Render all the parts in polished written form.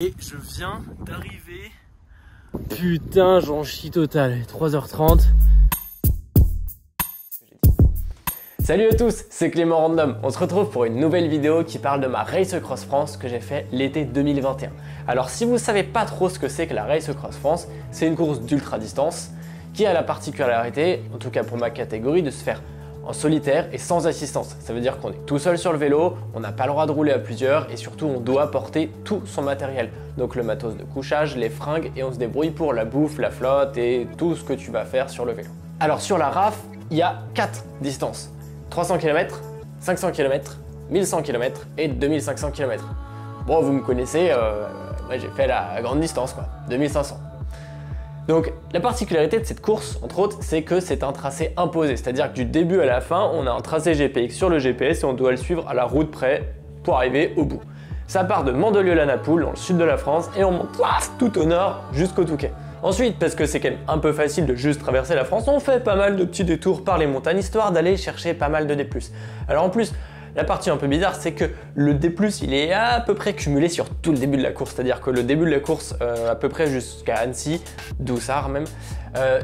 Et je viens d'arriver. Putain, j'en chie total. 3h30. Salut à tous, c'est Clément Random. On se retrouve pour une nouvelle vidéo qui parle de ma Race Across France que j'ai fait l'été 2021. Alors si vous savez pas trop ce que c'est que la Race Across France, c'est une course d'ultra distance qui a la particularité, en tout cas pour ma catégorie, de se faire en solitaire et sans assistance. Ça veut dire qu'on est tout seul sur le vélo, on n'a pas le droit de rouler à plusieurs et surtout on doit porter tout son matériel. Donc le matos de couchage, les fringues et on se débrouille pour la bouffe, la flotte et tout ce que tu vas faire sur le vélo. Alors sur la RAF, il y a 4 distances. 300 km, 500 km, 1100 km et 2500 km. Bon, vous me connaissez, moi j'ai fait la grande distance quoi, 2500. Donc la particularité de cette course, entre autres, c'est que c'est un tracé imposé, c'est-à-dire que du début à la fin, on a un tracé GPX sur le GPS et on doit le suivre à la route près pour arriver au bout. Ça part de Mandelieu-la-Napoule, dans le sud de la France, et on monte tout au nord jusqu'au Touquet. Ensuite, parce que c'est quand même un peu facile de juste traverser la France, on fait pas mal de petits détours par les montagnes, histoire d'aller chercher pas mal de D+. Alors en plus, la partie un peu bizarre, c'est que le D+, il est à peu près cumulé sur tout le début de la course. C'est-à-dire que le début de la course, à peu près jusqu'à Annecy, Doussard même,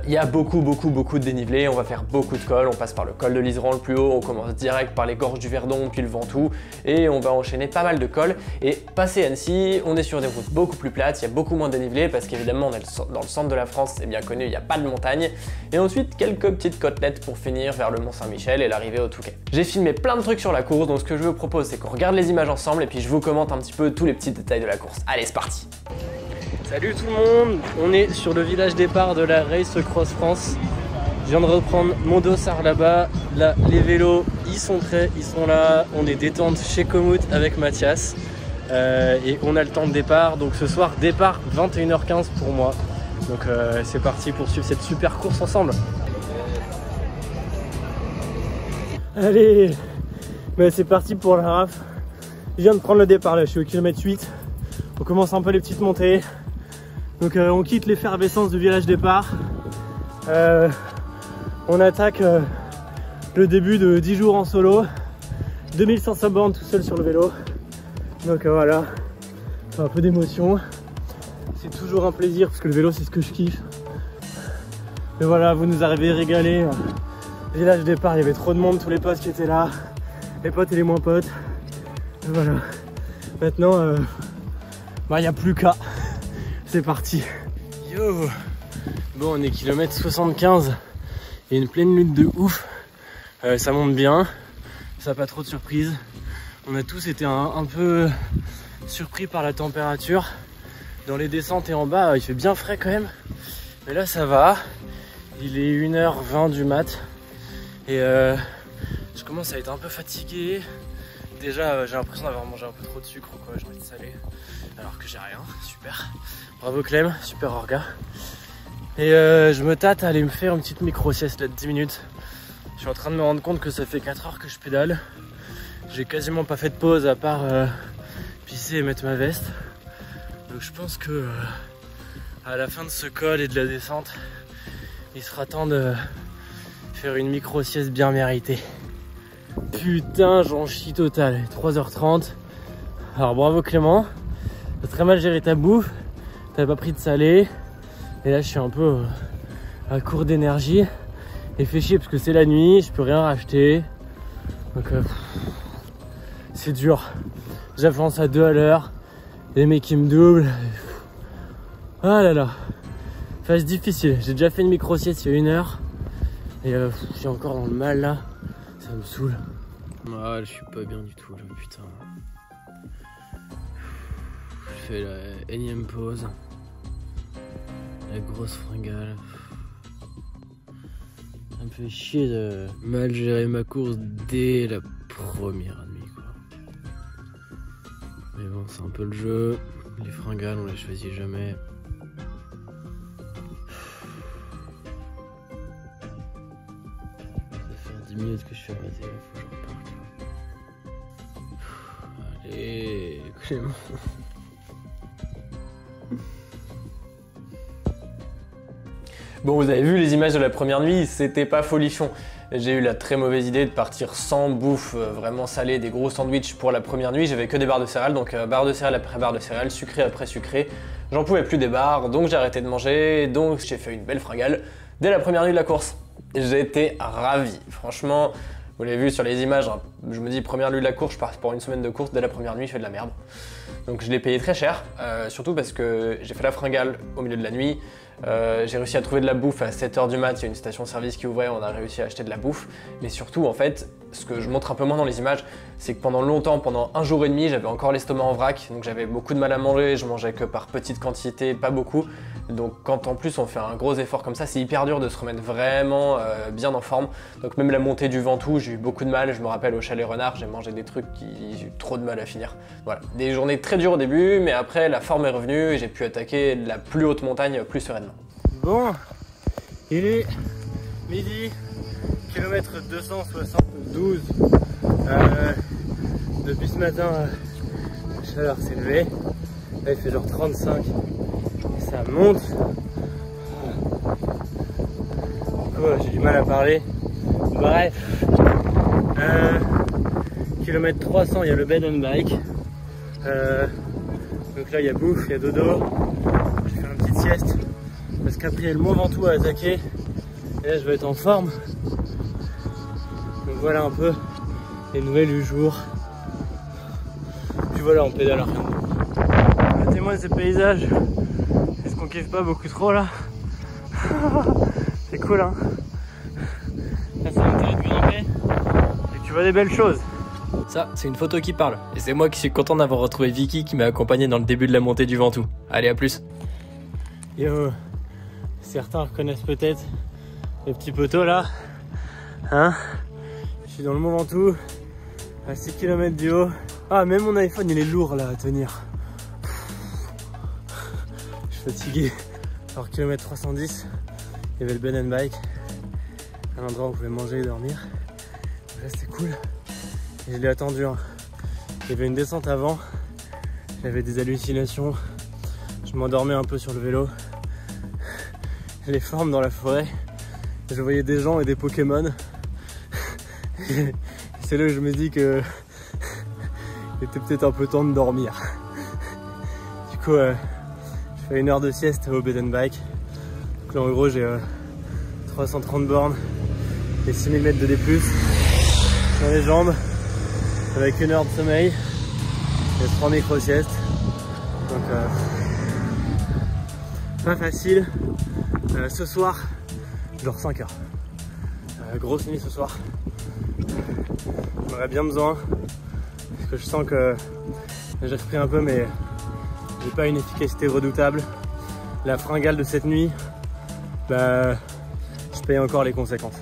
il y a beaucoup de dénivelé. On va faire beaucoup de cols. On passe par le col de l'Iseran le plus haut. On commence direct par les gorges du Verdon, puis le Ventoux. Et on va enchaîner pas mal de cols. Et passé Annecy, on est sur des routes beaucoup plus plates. Il y a beaucoup moins de dénivelé parce qu'évidemment, on est dans le centre de la France. C'est bien connu, il n'y a pas de montagne. Et ensuite, quelques petites côtelettes pour finir vers le Mont-Saint-Michel et l'arrivée au Touquet. J'ai filmé plein de trucs sur la course. Donc ce que je vous propose, c'est qu'on regarde les images ensemble et puis je vous commente un petit peu tous les petits détails de la course. Allez, c'est parti! Salut tout le monde, on est sur le village départ de la Race Across France. Je viens de reprendre mon dossard là-bas. Là, les vélos, ils sont prêts, ils sont là. On est détente chez Komoot avec Mathias. Et on a le temps de départ. Donc ce soir, départ 21h15 pour moi. Donc c'est parti pour suivre cette super course ensemble. Allez, bah, c'est parti pour la RAF. Je viens de prendre le départ là, je suis au kilomètre 8. On commence un peu les petites montées. Donc on quitte l'effervescence du village départ. On attaque le début de 10 jours en solo. 2500 bornes tout seul sur le vélo. Donc voilà, un peu d'émotion. C'est toujours un plaisir parce que le vélo c'est ce que je kiffe. Mais voilà, vous nous avez régalé. Village départ, il y avait trop de monde, tous les potes qui étaient là. Les potes et les moins potes. Et voilà. Maintenant, il n'y a plus qu'à. C'est parti. Yo. Bon, on est kilomètre 75. Il y a une pleine lutte de ouf. Ça monte bien. Ça n'a pas trop de surprise. On a tous été un peu surpris par la température. Dans les descentes et en bas, il fait bien frais quand même. Mais là, ça va. Il est 1h20 du mat. Et je commence à être un peu fatigué. Déjà, j'ai l'impression d'avoir mangé un peu trop de sucre ou quoi. J'ai envie de saler. Alors que j'ai rien. Super. Bravo Clem, super orga. Et je me tâte à aller me faire une petite micro-sieste là de 10 minutes. Je suis en train de me rendre compte que ça fait 4 heures que je pédale. J'ai quasiment pas fait de pause à part pisser et mettre ma veste. Donc je pense que à la fin de ce col et de la descente, il sera temps de faire une micro-sieste bien méritée. Putain, j'en chie total. 3h30. Alors bravo Clément. T'as très mal géré ta bouffe. T'avais pas pris de salé. Et là je suis un peu à court d'énergie. Et fait chier parce que c'est la nuit, je peux rien racheter. Donc c'est dur. J'avance à 2 à l'heure. Les mecs qui me doublent. Ah là là. Phase difficile. J'ai déjà fait une micro-sieste il y a 1 heure. Et je suis encore dans le mal là. Ça me saoule. Ah, je suis pas bien du tout là, putain. Je fais la énième pause. La grosse fringale. Ça me fait chier de mal gérer ma course dès la première nuit quoi. Mais bon, c'est un peu le jeu. Les fringales, on les choisit jamais. Ça fait 10 minutes que je suis arrêté, il faut que je reparte. Allez, Clément. Bon, vous avez vu les images de la première nuit, c'était pas folichon. J'ai eu la très mauvaise idée de partir sans bouffe vraiment salée, des gros sandwichs pour la première nuit. J'avais que des barres de céréales, donc barre de céréales après barre de céréales, sucré après sucré. J'en pouvais plus des barres, donc j'ai arrêté de manger, donc j'ai fait une belle fringale dès la première nuit de la course. J'étais ravi, franchement. Vous l'avez vu sur les images, hein, je me dis première nuit de la course, je pars pour une semaine de course, dès la première nuit je fais de la merde. Donc je l'ai payé très cher, surtout parce que j'ai fait la fringale au milieu de la nuit. J'ai réussi à trouver de la bouffe à 7 h du mat, il y a une station-service qui ouvrait, on a réussi à acheter de la bouffe. Mais surtout en fait, ce que je montre un peu moins dans les images, c'est que pendant longtemps, pendant 1 jour et demi, j'avais encore l'estomac en vrac, donc j'avais beaucoup de mal à manger, je mangeais que par petite quantité, pas beaucoup. Donc quand en plus on fait un gros effort comme ça, c'est hyper dur de se remettre vraiment bien en forme. Donc même la montée du Ventoux, j'ai eu beaucoup de mal, je me rappelle au Chalet Renard, j'ai mangé des trucs qui j'ai eu trop de mal à finir. Voilà, des journées très dures au début, mais après la forme est revenue et j'ai pu attaquer la plus haute montagne plus sereinement. Bon, il est midi, kilomètre 272. Depuis ce matin, la chaleur s'est levée. Là, il fait genre 35 et ça monte. J'ai du mal à parler. Bref, kilomètre 300, il y a le bed and bike. Donc là, il y a bouffe, il y a dodo. Je vais faire une petite sieste. Parce qu'après il y a le Mont Ventoux à attaquer et là je vais être en forme. Donc voilà un peu les nouvelles du jour. Puis voilà, on pédale à rien. Mettez-moi ces paysages. Est-ce qu'on kiffe pas beaucoup trop là? C'est cool hein. Là c'est l'intérêt de grimper et tu vois des belles choses. Ça, c'est une photo qui parle. Et c'est moi qui suis content d'avoir retrouvé Vicky qui m'a accompagné dans le début de la montée du Ventoux. Allez, à plus. Yo. Certains reconnaissent peut-être les petits poteaux là, hein. Je suis dans le Mont Ventoux, à 6 km du haut. Ah, même mon iPhone il est lourd là à tenir. Je suis fatigué. Alors kilomètre 310, il y avait le bed and bike, un endroit où on pouvait manger et dormir. Donc là c'était cool. Et je l'ai attendu. Hein. Il y avait une descente avant, j'avais des hallucinations, je m'endormais un peu sur le vélo. Les formes dans la forêt, je voyais des gens et des Pokémon. C'est là que je me dis que il était peut-être un peu temps de dormir. Du coup, je fais 1 heure de sieste au bed and bike. Donc là, en gros, j'ai 330 bornes et 6000 mètres de D+. Sur les jambes, avec 1 heure de sommeil et 3 micro-siestes. Donc, pas facile. Ce soir, je dors 5 heures. Grosse nuit ce soir. J'en aurais bien besoin. Parce que je sens que j'ai repris un peu, mais j'ai pas une efficacité redoutable. La fringale de cette nuit, bah, je paye encore les conséquences.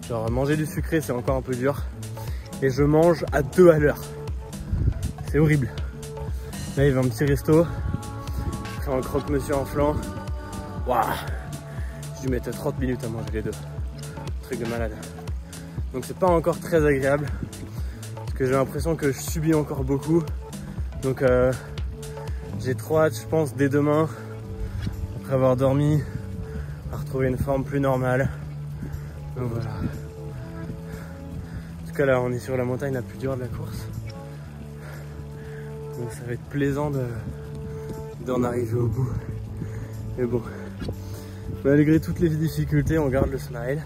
Genre manger du sucré, c'est encore un peu dur. Et je mange à 2 à l'heure. C'est horrible. Là, il y avait un petit resto. Je fais un croque-monsieur en flanc. Waouh! J'ai dû mettre 30 minutes à manger les deux. Truc de malade. Donc c'est pas encore très agréable. Parce que j'ai l'impression que je subis encore beaucoup. Donc j'ai trop hâte, je pense, dès demain, après avoir dormi, à retrouver une forme plus normale. Donc voilà. En tout cas là, on est sur la montagne la plus dure de la course. Donc ça va être plaisant d'en arriver au bout. Mais bon. Malgré toutes les difficultés, on garde le smile.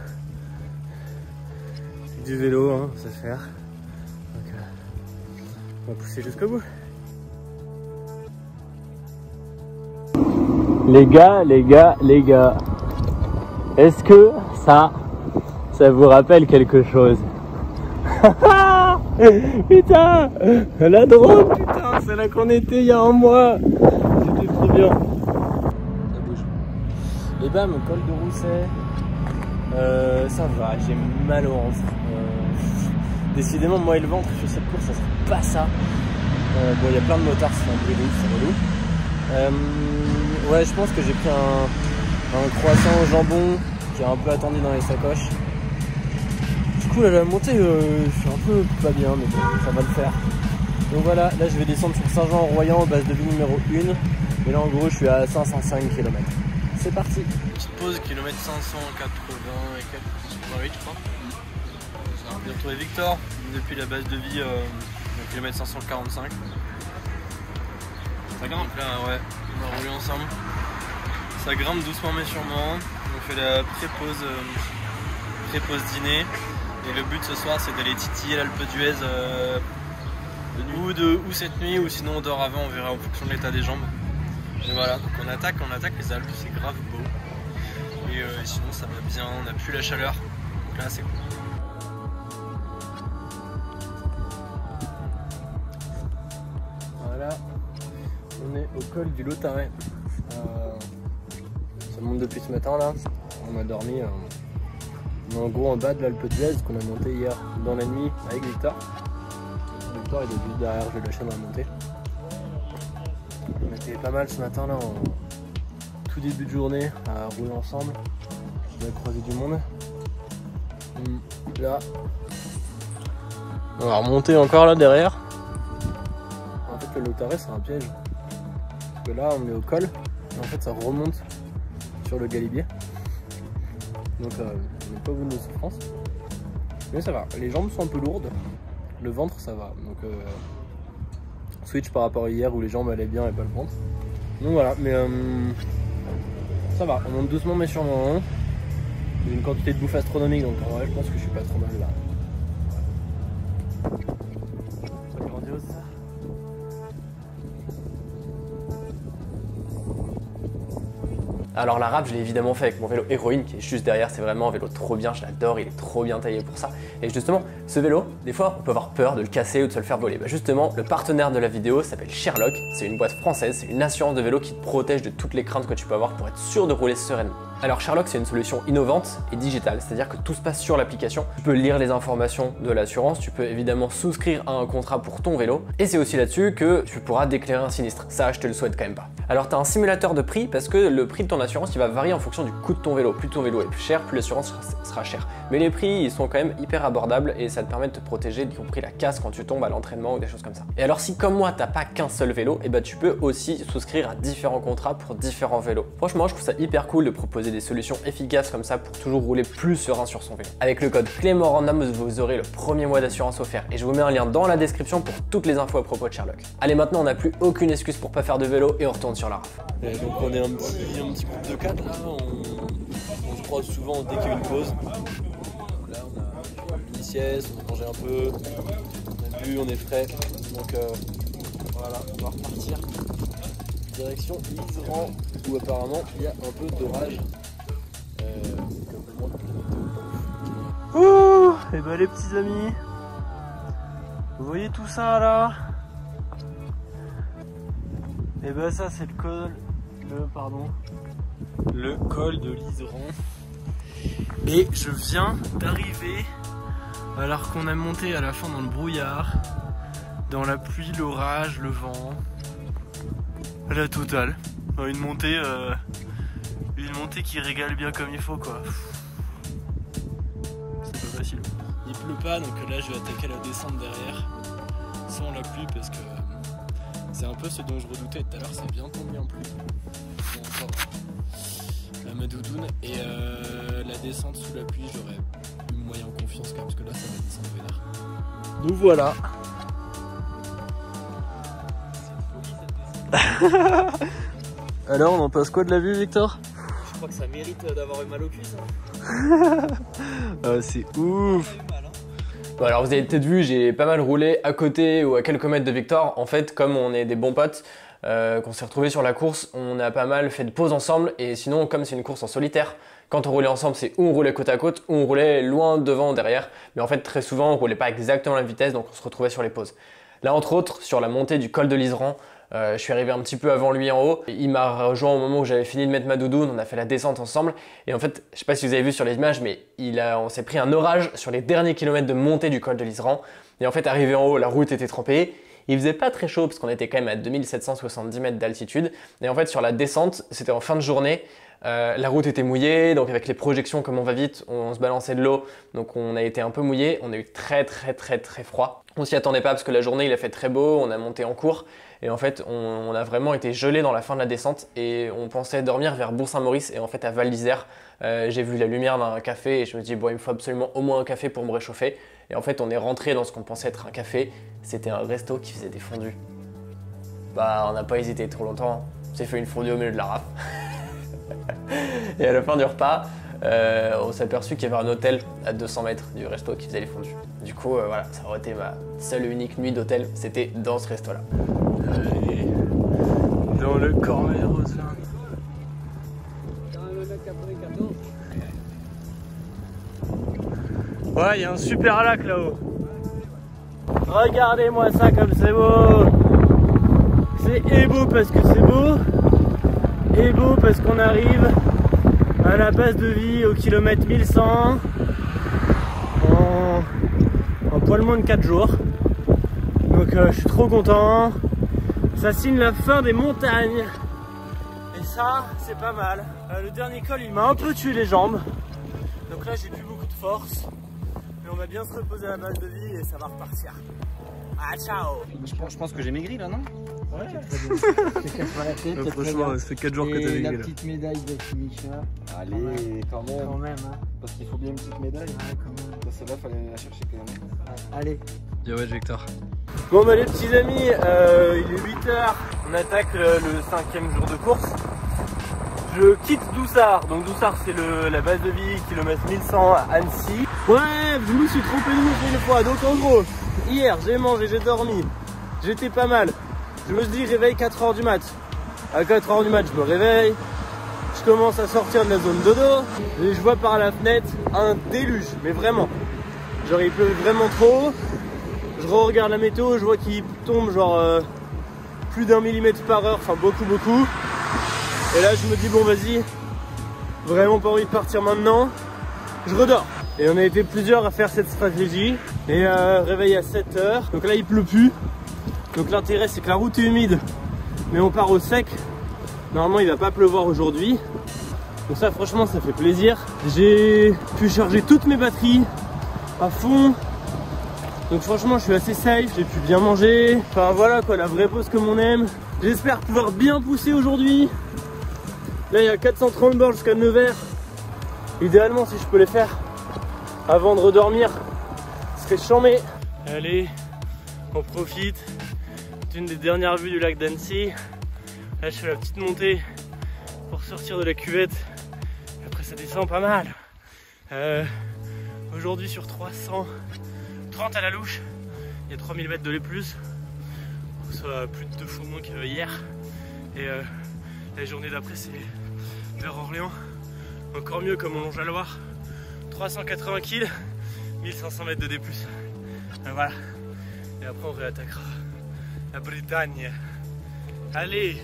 Du vélo, hein, ça se faire. Donc, on va pousser jusqu'au bout. Les gars, est-ce que ça vous rappelle quelque chose? Putain, la drôle, putain, c'est là qu'on était il y a 1 mois. C'était trop bien. Ça bouge. Et bam, col de Rousset. Ça va, j'ai mal au ventre. Décidément, moi et le ventre sur cette course, ça serait pas ça. Bon, il y a plein de motards, c'est un bruit de ouf, c'est relou. Ouais, je pense que j'ai pris un croissant au jambon qui a un peu attendu dans les sacoches. Du coup, à la montée, je suis un peu pas bien, mais bon, ça va le faire. Donc voilà, là je vais descendre sur Saint-Jean-en-Royans, base de vie numéro 1. Et là, en gros, je suis à 505 km. c'est parti. Petite pause, kilomètre 580 et quelques, 88 je crois. On vient de retrouver Victor depuis la base de vie, kilomètre 545. Ça grimpe là, ouais, on va rouler ensemble. Ça grimpe doucement mais sûrement. On fait la pré-pause dîner. Et le but ce soir c'est d'aller titiller l'Alpe d'Huez ou cette nuit, ou sinon on dort avant, on verra en fonction de l'état des jambes. Et voilà, donc on attaque les Alpes, c'est grave beau. Et sinon ça va bien, on n'a plus la chaleur. Donc là c'est cool. Voilà, on est au col du Lautaret. Ça monte depuis ce matin là. On a dormi en gros en bas de l'Alpe d'Huez qu'on a monté hier dans la nuit avec Victor. Victor il est juste derrière, je l'ai lâché dans la montée. On était pas mal ce matin là en tout début de journée à rouler ensemble. On a croisé du monde. Là, on va remonter encore là derrière. En fait le Lautaret c'est un piège. Parce que là on est au col et en fait ça remonte sur le galibier. Donc on n'est pas au bout de nos souffrances. Mais ça va, les jambes sont un peu lourdes. Le ventre ça va. Donc switch par rapport à hier où les jambes allaient bien et pas le ventre. Donc voilà, mais ça va, on monte doucement mais sûrement. J'ai une quantité de bouffe astronomique donc en vrai je pense que je suis pas trop mal là. C'est grandiose ça. Alors la rap, je l'ai évidemment fait avec mon vélo Héroïne qui est juste derrière, c'est vraiment un vélo trop bien, je l'adore, il est trop bien taillé pour ça. Et justement, ce vélo, des fois on peut avoir peur de le casser ou de se le faire voler. Bah justement, le partenaire de la vidéo s'appelle Sherlock, c'est une boîte française, c'est une assurance de vélo qui te protège de toutes les craintes que tu peux avoir pour être sûr de rouler sereinement. Alors Sherlock, c'est une solution innovante et digitale, c'est-à-dire que tout se passe sur l'application. Tu peux lire les informations de l'assurance, tu peux évidemment souscrire à un contrat pour ton vélo et c'est aussi là-dessus que tu pourras déclarer un sinistre. Ça, je te le souhaite quand même pas. Alors tu as un simulateur de prix parce que le prix de ton assurance il va varier en fonction du coût de ton vélo. Plus ton vélo est plus cher, plus l'assurance sera chère. Mais les prix ils sont quand même hyper abordables et ça te permet de te protéger, y compris la casse quand tu tombes à l'entraînement ou des choses comme ça. Et alors si comme moi t'as pas qu'un seul vélo, et tu peux aussi souscrire à différents contrats pour différents vélos. Franchement je trouve ça hyper cool de proposer des solutions efficaces comme ça pour toujours rouler plus serein sur son vélo. Avec le code ClémentRandom vous aurez le premier mois d'assurance offert et je vous mets un lien dans la description pour toutes les infos à propos de Sherlock. Allez maintenant on n'a plus aucune excuse pour pas faire de vélo et on retourne sur la raf. Et donc on est un petit groupe de 4 là, on se croise souvent dès qu'il y a une pause. Donc là on a une mini sieste, on a mangé un peu, on a bu, on est frais. Donc voilà, on va repartir. Direction Liseran où apparemment il y a un peu d'orage. Ouh, et bah les petits amis, vous voyez tout ça là? Et bah ça c'est le col de Liseran. Et je viens d'arriver alors qu'on a monté à la fin dans le brouillard, dans la pluie, l'orage, le vent, la totale. Une montée qui régale bien comme il faut quoi. C'est pas facile. Il pleut pas donc là je vais attaquer la descente derrière sans la pluie parce que c'est un peu ce dont je redoutais tout à l'heure, c'est bien tombé en pluie. Bon, ça va. Là ma doudoune et la descente sous la pluie j'aurais eu moyen confiance quand même parce que là ça va descendre vénère. Nous voilà. Alors on en passe quoi de la vue Victor? Je crois que ça mérite d'avoir eu mal aux cuisses. C'est ouf. Bon alors vous avez peut-être vu, j'ai pas mal roulé à côté ou à quelques mètres de Victor. En fait, comme on est des bons potes, qu'on s'est retrouvés sur la course, on a pas mal fait de pauses ensemble. Et sinon, comme c'est une course en solitaire, quand on roulait ensemble, c'est ou on roulait côte à côte, ou on roulait loin devant ou derrière. Mais en fait, très souvent, on roulait pas exactement la vitesse, donc on se retrouvait sur les pauses. Là, entre autres, sur la montée du col de Liseran, je suis arrivé un petit peu avant lui en haut. Il m'a rejoint au moment où j'avais fini de mettre ma doudoune, on a fait la descente ensemble. Et en fait, je sais pas si vous avez vu sur les images, mais on s'est pris un orage sur les derniers kilomètres de montée du col de Liseran. Et en fait, arrivé en haut, la route était trempée. Il faisait pas très chaud parce qu'on était quand même à 2770 mètres d'altitude. Et en fait, sur la descente, c'était en fin de journée. La route était mouillée, donc avec les projections comme on va vite, on se balançait de l'eau, donc on a été un peu mouillé, on a eu très froid. On s'y attendait pas parce que la journée il a fait très beau, on a monté en cours et en fait on a vraiment été gelé dans la fin de la descente et on pensait dormir vers Bourg-Saint-Maurice et en fait à Val d'Isère, j'ai vu la lumière d'un café et je me dis bon il me faut absolument au moins un café pour me réchauffer et en fait on est rentré dans ce qu'on pensait être un café, c'était un resto qui faisait des fondus. Bah on n'a pas hésité trop longtemps, on s'est fait une fondue au milieu de la rafle. Et à la fin du repas, on s'est aperçu qu'il y avait un hôtel à 200 mètres du resto qui faisait les fondus. Du coup, voilà, ça aurait été ma seule et unique nuit d'hôtel, c'était dans ce resto-là. Allez, dans le Cormeil-Roselin. Ouais, il y a un super lac là-haut. Regardez-moi ça comme c'est beau. C'est beau parce que c'est beau. Et beau parce qu'on arrive à la base de vie au kilomètre 1100 en poil moins de 4 jours. Donc je suis trop content. Ça signe la fin des montagnes. Et ça, c'est pas mal. Le dernier col, il m'a un peu tué les jambes. Donc là, j'ai plus beaucoup de force. Mais on va bien se reposer à la base de vie et ça va repartir. Ah, ciao. Je pense que j'ai maigri là, non? Ouais. Franchement, ça fait 4 jours que t'as maigri. La petite médaille de finisher. Allez, quand même. Quand même, hein. Parce qu'il faut bien une petite médaille. Ouais, quand même. Celle-là, fallait la chercher quand même. Allez. Yo ouais Victor. Bon bah les petits amis, il est 8h, on attaque le 5e jour de course. Je quitte Doussard, donc Doussard c'est la base de vie, kilomètre 1100 à Annecy. Ouais, je me suis trompé de route une fois, donc en gros, hier j'ai mangé, j'ai dormi, j'étais pas mal. Je me suis dit réveil 4h du mat. À 4h du mat je me réveille, je commence à sortir de la zone dodo et je vois par la fenêtre un déluge, mais vraiment. Genre il pleut vraiment trop. Je regarde la météo, je vois qu'il tombe genre plus d'1 millimètre par heure, enfin beaucoup. Et là je me dis bon vas-y, vraiment pas envie de partir maintenant, je redors. Et on a été plusieurs à faire cette stratégie. Et réveil à 7h, donc là il pleut plus. Donc l'intérêt c'est que la route est humide, mais on part au sec. Normalement il va pas pleuvoir aujourd'hui. Donc ça franchement ça fait plaisir. J'ai pu charger toutes mes batteries à fond. Donc franchement je suis assez safe, j'ai pu bien manger. Enfin voilà quoi, la vraie pause comme on aime. J'espère pouvoir bien pousser aujourd'hui. Là il y a 430 bornes jusqu'à 9h. Idéalement si je peux les faire avant de redormir, ce serait chambé. Allez, on profite d'une des dernières vues du lac d'Annecy. Là je fais la petite montée pour sortir de la cuvette. Après ça descend pas mal. Aujourd'hui sur 330 à la louche, il y a 3000 mètres de lait plus, soit plus de 2 fois moins que hier. Et la journée d'après c'est vers Orléans, encore mieux comme on longe la Loire, 380 kg, 1500 mètres de D+. Voilà, et après on réattaquera la Bretagne. Allez,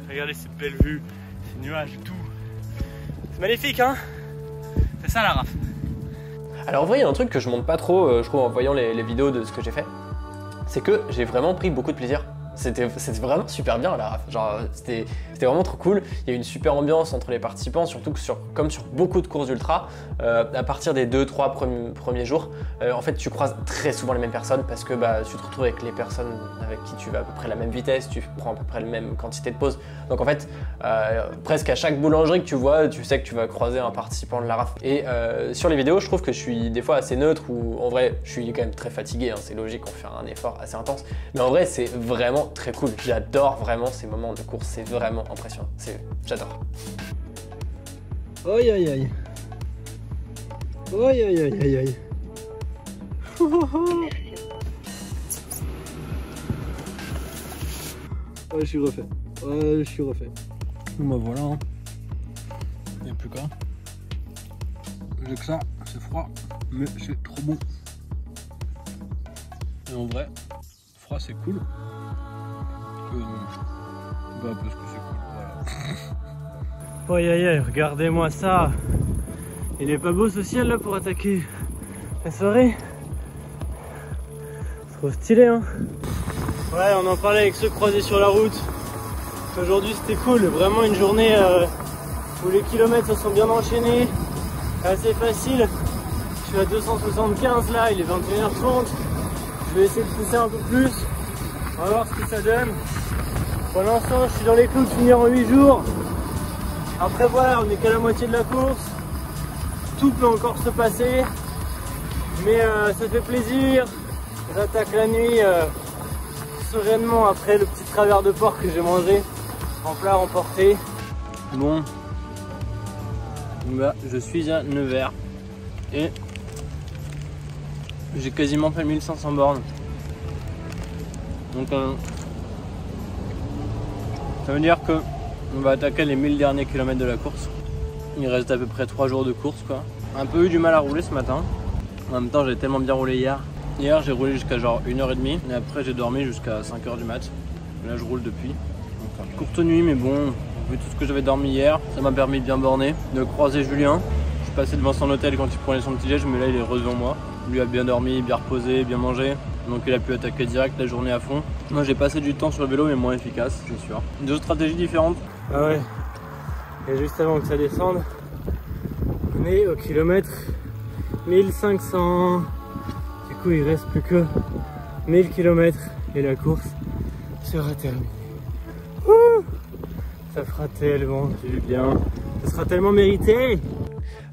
regardez cette belle vue, ces nuages et tout, c'est magnifique hein. C'est ça la raf. Alors en vrai, il y a un truc que je montre pas trop, je trouve, en voyant les vidéos de ce que j'ai fait, c'est que j'ai vraiment pris beaucoup de plaisir. C'était vraiment super bien la raf, genre c'était vraiment trop cool. Il y a une super ambiance entre les participants, surtout que comme sur beaucoup de courses ultra, à partir des 2-3 premiers jours, en fait tu croises très souvent les mêmes personnes parce que bah, tu te retrouves avec les personnes avec qui tu vas à peu près la même vitesse, tu prends à peu près la même quantité de pauses. Donc en fait, presque à chaque boulangerie que tu vois, tu sais que tu vas croiser un participant de la raf. Et sur les vidéos, je trouve que je suis des fois assez neutre ou en vrai, je suis quand même très fatigué, hein, c'est logique, on fait un effort assez intense. Mais en vrai, c'est vraiment très cool. J'adore vraiment ces moments de course, c'est vraiment impressionnant. J'adore. Aïe aïe aïe. Aïe aïe aïe aïe aïe. Ouais, je suis refait. Ouais, je suis refait. Bon bah voilà. Hein. Il n'y a plus qu'à. J'ai que ça, c'est froid, mais c'est trop bon. Et en vrai, froid c'est cool. Bah parce que c'est cool, voilà. Aïe aïe aïe, regardez-moi ça. Il est pas beau ce ciel là pour attaquer la soirée. Trop stylé hein. Ouais, on en parlait avec ceux croisés sur la route. Aujourd'hui c'était cool, vraiment une journée où les kilomètres se sont bien enchaînés, assez facile. Je suis à 275 là, il est 21h30. Je vais essayer de pousser un peu plus. On va voir ce que ça donne. Pour l'instant, je suis dans les clous de finir en 8 jours. Après voilà, on n'est qu'à la moitié de la course. Tout peut encore se passer. Mais ça fait plaisir. J'attaque la nuit sereinement après le petit travers de porc que j'ai mangé en plat emporté. Bon, bah, je suis à Nevers et j'ai quasiment fait 1500 bornes. Donc ça veut dire que on va attaquer les 1000 derniers kilomètres de la course. Il reste à peu près 3 jours de course quoi. Un peu eu du mal à rouler ce matin. En même temps j'ai tellement bien roulé hier. Hier j'ai roulé jusqu'à genre 1h30 et après j'ai dormi jusqu'à 5h du mat. Là je roule depuis. Donc, courte nuit mais bon, vu tout ce que j'avais dormi hier, ça m'a permis de bien borner, de croiser Julien. Je suis passé devant son hôtel quand il prenait son petit déj, mais là il est devant moi. Lui a bien dormi, bien reposé, bien mangé. Donc il a pu attaquer direct la journée à fond. Moi j'ai passé du temps sur le vélo mais moins efficace, c'est sûr. Deux stratégies différentes. Ah ouais. Et juste avant que ça descende, on est au kilomètre 1500. Du coup il reste plus que 1000 km et la course sera terminée. Ouh, ça fera tellement du bien. Ça sera tellement mérité.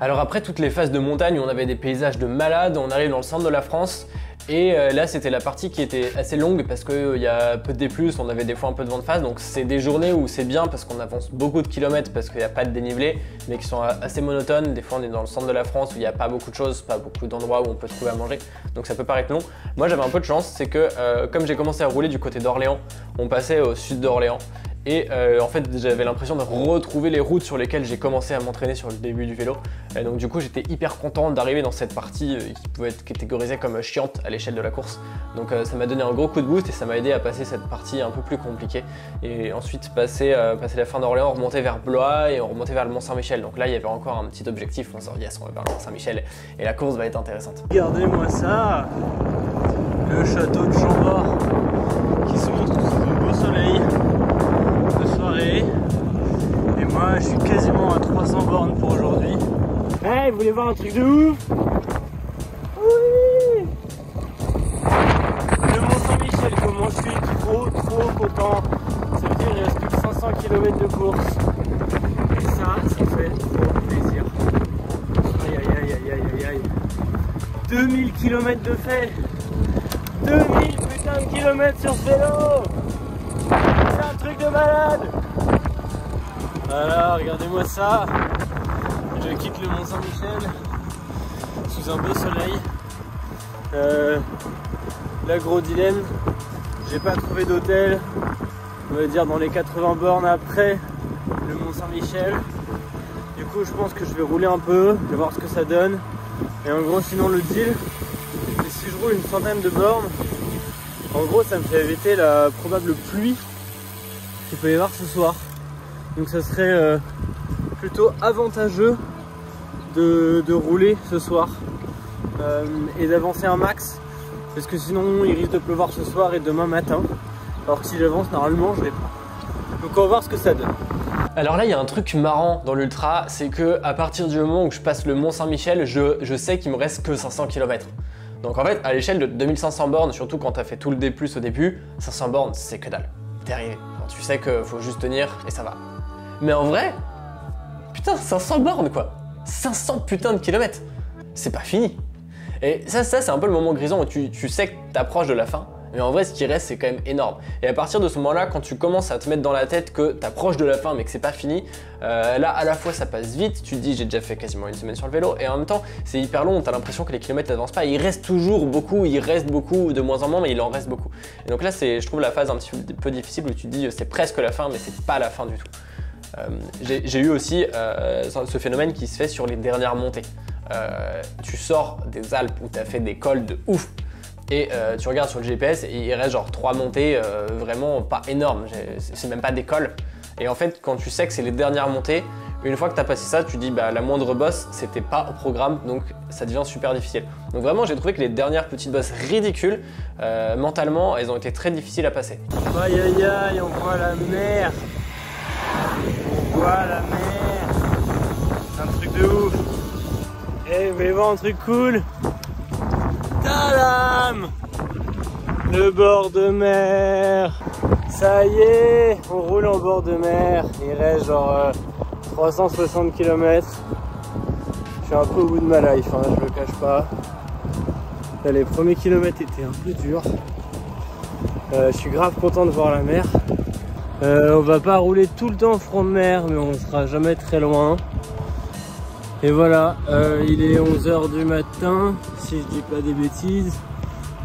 Alors après toutes les phases de montagne où on avait des paysages de malade, on arrive dans le centre de la France et là c'était la partie qui était assez longue parce qu'il y a peu de D+, on avait des fois un peu de vent de face, donc c'est des journées où c'est bien parce qu'on avance beaucoup de kilomètres parce qu'il n'y a pas de dénivelé mais qui sont assez monotones. Des fois on est dans le centre de la France où il n'y a pas beaucoup de choses, pas beaucoup d'endroits où on peut trouver à manger, donc ça peut paraître long. Moi j'avais un peu de chance, c'est que comme j'ai commencé à rouler du côté d'Orléans, on passait au sud d'Orléans. Et en fait j'avais l'impression de retrouver les routes sur lesquelles j'ai commencé à m'entraîner sur le début du vélo. Et donc du coup j'étais hyper content d'arriver dans cette partie qui pouvait être catégorisée comme chiante à l'échelle de la course. Donc ça m'a donné un gros coup de boost et ça m'a aidé à passer cette partie un peu plus compliquée. Et ensuite passer la fin d'Orléans, remonter vers Blois et on remontait vers le Mont-Saint-Michel. Donc là il y avait encore un petit objectif, on s'est dit yes, on va vers le Mont-Saint-Michel et la course va être intéressante. Regardez-moi ça, le château de Chambord qui se montre sous le beau soleil. Et moi je suis quasiment à 300 bornes pour aujourd'hui. Hey, vous voulez voir un truc de ouf? Oui! Le Mont-Saint-Michel, comment je suis trop content. Ça veut dire qu'il reste plus que 500 km de course. Et ça fait trop plaisir. Aïe. 2000 km de fait. 2000 putain de kilomètres sur ce vélo. C'est un truc de malade. Voilà, regardez-moi ça. Je quitte le Mont-Saint-Michel sous un beau soleil. Là, gros dilemme, j'ai pas trouvé d'hôtel. On va dire dans les 80 bornes après le Mont-Saint-Michel. Du coup, je pense que je vais rouler un peu, je vais voir ce que ça donne. Et en gros, sinon le deal, c'est si je roule une centaine de bornes, en gros, ça me fait éviter la probable pluie qu'il peut y avoir ce soir. Donc ça serait plutôt avantageux de rouler ce soir et d'avancer un max parce que sinon il risque de pleuvoir ce soir et demain matin, alors que si j'avance normalement je vais pas. Donc on va voir ce que ça donne. Alors là il y a un truc marrant dans l'ultra, c'est que à partir du moment où je passe le Mont-Saint-Michel, je sais qu'il me reste que 500 km. Donc en fait à l'échelle de 2500 bornes, surtout quand tu as fait tout le D+ au début, 500 bornes c'est que dalle, t'es arrivé. Alors, tu sais qu'il faut juste tenir et ça va. Mais en vrai, putain 500 bornes quoi, 500 putain de kilomètres, c'est pas fini. Et ça c'est un peu le moment grisant où tu sais que t'approches de la fin, mais en vrai ce qui reste c'est quand même énorme. Et à partir de ce moment là, quand tu commences à te mettre dans la tête que t'approches de la fin mais que c'est pas fini, là à la fois ça passe vite, tu te dis j'ai déjà fait quasiment une semaine sur le vélo, et en même temps c'est hyper long, t'as l'impression que les kilomètres n'avancent pas, il reste toujours beaucoup, il reste beaucoup, de moins en moins mais il en reste beaucoup. Et donc là c'est je trouve la phase un petit peu difficile où tu te dis c'est presque la fin mais c'est pas la fin du tout. J'ai eu aussi ce phénomène qui se fait sur les dernières montées. Tu sors des Alpes où tu as fait des cols de ouf et tu regardes sur le GPS et il reste genre 3 montées vraiment pas énormes, c'est même pas des cols. Et en fait quand tu sais que c'est les dernières montées, une fois que tu as passé ça, tu dis bah la moindre bosse c'était pas au programme, donc ça devient super difficile. Donc vraiment j'ai trouvé que les dernières petites bosses ridicules, mentalement elles ont été très difficiles à passer. Aïe, on voit la mer. On voit la mer. voulez voir un truc cool? Tadam! Le bord de mer. Ça y est, on roule en bord de mer. Il reste genre 360 km. Je suis un peu au bout de ma life, hein, je le cache pas. Là, les premiers kilomètres étaient un peu durs. Je suis grave content de voir la mer. On va pas rouler tout le temps front de mer, mais on sera jamais très loin. Et voilà, il est 11 h du matin, si je dis pas des bêtises.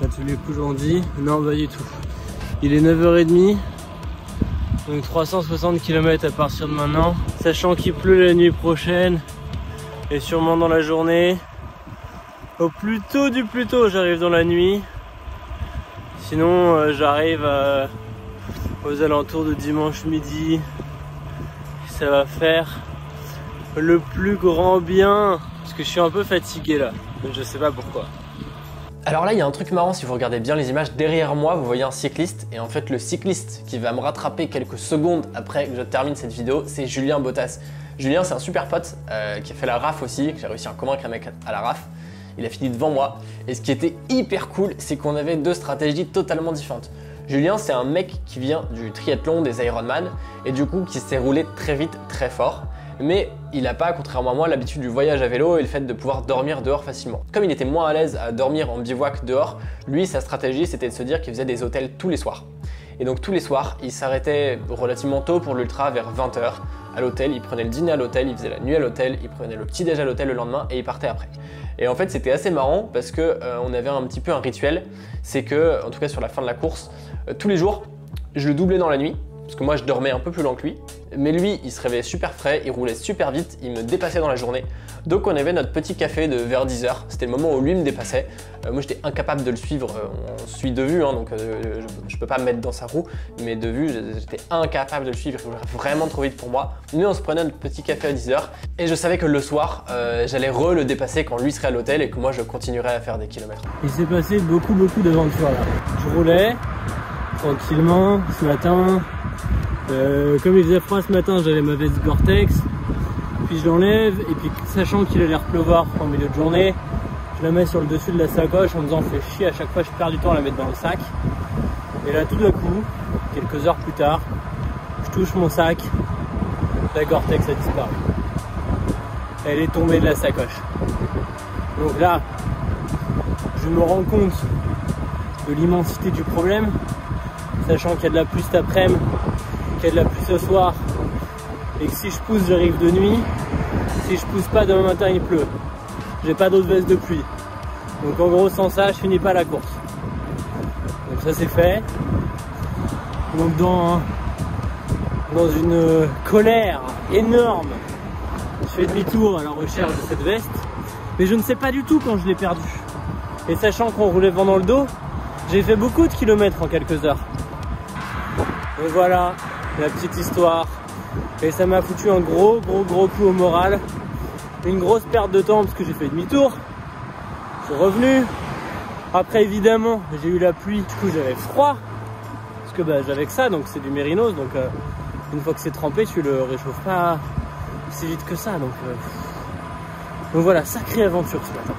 À tous les coups j'en dis, non pas du tout. Il est 9 h 30, donc 360 km à partir de maintenant. Sachant qu'il pleut la nuit prochaine, et sûrement dans la journée. Au plus tôt du plus tôt, j'arrive dans la nuit. Sinon, j'arrive aux alentours de dimanche midi. Ça va faire le plus grand bien. Parce que je suis un peu fatigué là. Je sais pas pourquoi. Alors là, il y a un truc marrant, si vous regardez bien les images derrière moi, vous voyez un cycliste. Et en fait, le cycliste qui va me rattraper quelques secondes après que je termine cette vidéo, c'est Julien Bottas. Julien, c'est un super pote qui a fait la RAF aussi, que j'ai réussi à convaincre un mec à la RAF. Il a fini devant moi. Et ce qui était hyper cool, c'est qu'on avait deux stratégies totalement différentes. Julien, c'est un mec qui vient du triathlon, des Ironman, et du coup qui s'est roulé très vite, très fort. Mais il n'a pas, contrairement à moi, l'habitude du voyage à vélo et le fait de pouvoir dormir dehors facilement. Comme il était moins à l'aise à dormir en bivouac dehors, lui, sa stratégie, c'était de se dire qu'il faisait des hôtels tous les soirs. Et donc tous les soirs, il s'arrêtait relativement tôt pour l'ultra, vers 20 h à l'hôtel. Il prenait le dîner à l'hôtel, il faisait la nuit à l'hôtel, il prenait le petit déj à l'hôtel le lendemain et il partait après. Et en fait, c'était assez marrant parce que on avait un petit peu un rituel. C'est que, en tout cas sur la fin de la course, tous les jours, je le doublais dans la nuit. Parce que moi je dormais un peu plus lent que lui, mais lui il se réveillait super frais, il roulait super vite, il me dépassait dans la journée. Donc on avait notre petit café de vers 10 h, c'était le moment où lui me dépassait. Moi j'étais incapable de le suivre, on suit de vue, hein, donc je peux pas me mettre dans sa roue, mais de vue j'étais incapable de le suivre, il roulait vraiment trop vite pour moi. Mais on se prenait notre petit café à 10 h, et je savais que le soir j'allais le dépasser quand lui serait à l'hôtel et que moi je continuerais à faire des kilomètres. Il s'est passé beaucoup d'aventures là. Je roulais tranquillement ce matin. Comme il faisait froid ce matin, j'avais ma veste Gore-Tex, puis je l'enlève et puis sachant qu'il allait pleuvoir en milieu de journée, je la mets sur le dessus de la sacoche en me disant fait chier, à chaque fois je perds du temps à la mettre dans le sac. Et là tout d'un coup, quelques heures plus tard, je touche mon sac, la Gore-Tex a disparu. Elle est tombée de la sacoche. Donc là, je me rends compte de l'immensité du problème, sachant qu'il y a de la pluie cet après-midi, qu'il y a de la pluie ce soir, et que si je pousse j'arrive de nuit, si je pousse pas demain matin il pleut. J'ai pas d'autre veste de pluie. Donc en gros sans ça je finis pas la course. Donc ça c'est fait. Donc dans une colère énorme, je fais demi-tour à la recherche de cette veste, mais je ne sais pas du tout quand je l'ai perdue. Et sachant qu'on roulait vent dans le dos, j'ai fait beaucoup de kilomètres en quelques heures. Donc voilà la petite histoire. Et ça m'a foutu un gros coup au moral. Une grosse perte de temps parce que j'ai fait demi-tour. Je suis revenu. Après évidemment j'ai eu la pluie, du coup j'avais froid. Parce que j'avais que ça, donc c'est du mérinos. Donc une fois que c'est trempé, tu le réchauffes pas si vite que ça. Donc voilà, sacrée aventure ce matin.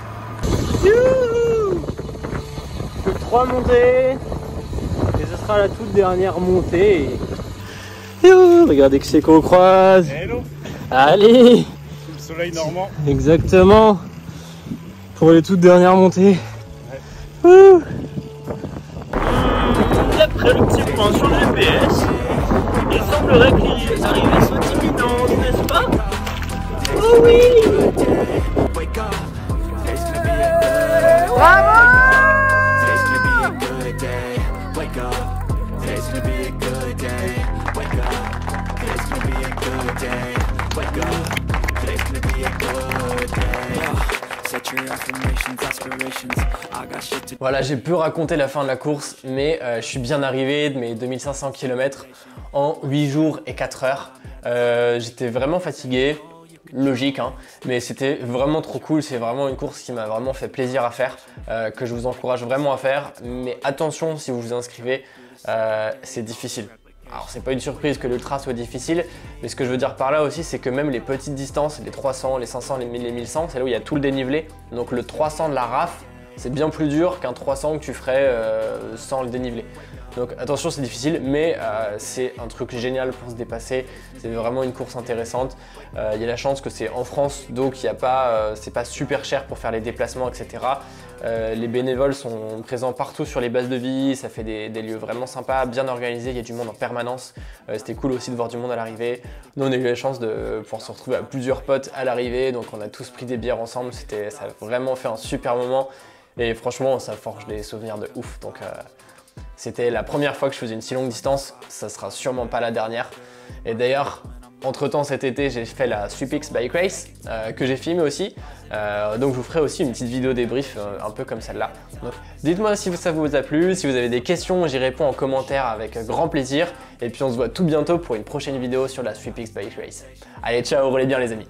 Youhou! Plus que 3 montées. Et ce sera la toute dernière montée. Youhou, regardez que c'est qu'on croise. Hello. Allez. Le soleil normand. Exactement. Pour les toutes dernières montées. Ouais. D'après le petit point sur le GPS, il semblerait que les arrivées soient imminentes, n'est-ce pas? Oh oui. Bravo. Voilà, j'ai peu raconté la fin de la course, mais je suis bien arrivé de mes 2500 km en 8 jours et 4 heures. J'étais vraiment fatigué, logique, hein, mais c'était vraiment trop cool. C'est vraiment une course qui m'a vraiment fait plaisir à faire, que je vous encourage vraiment à faire. Mais attention, si vous vous inscrivez, c'est difficile. Alors c'est pas une surprise que l'ultra soit difficile, mais ce que je veux dire par là aussi, c'est que même les petites distances, les 300, les 500, les 1000, les 1100, c'est là où il y a tout le dénivelé. Donc le 300 de la RAF, c'est bien plus dur qu'un 300 que tu ferais sans le dénivelé. Donc attention, c'est difficile, mais c'est un truc génial pour se dépasser. C'est vraiment une course intéressante. Il y a la chance que c'est en France, donc c'est pas super cher pour faire les déplacements, etc. Les bénévoles sont présents partout sur les bases de vie, ça fait des lieux vraiment sympas, bien organisés, il y a du monde en permanence. C'était cool aussi de voir du monde à l'arrivée. Nous, on a eu la chance de pouvoir se retrouver à plusieurs potes à l'arrivée, donc on a tous pris des bières ensemble. Ça a vraiment fait un super moment et franchement, ça forge des souvenirs de ouf. Donc, c'était la première fois que je faisais une si longue distance, ça sera sûrement pas la dernière. Et d'ailleurs, entre-temps cet été, j'ai fait la SUPX Bike Race, que j'ai filmé aussi. Donc je vous ferai aussi une petite vidéo débrief un peu comme celle-là. Donc dites-moi si ça vous a plu, si vous avez des questions, j'y réponds en commentaire avec grand plaisir. Et puis on se voit tout bientôt pour une prochaine vidéo sur la SUPX Bike Race. Allez, ciao, roulez bien les amis.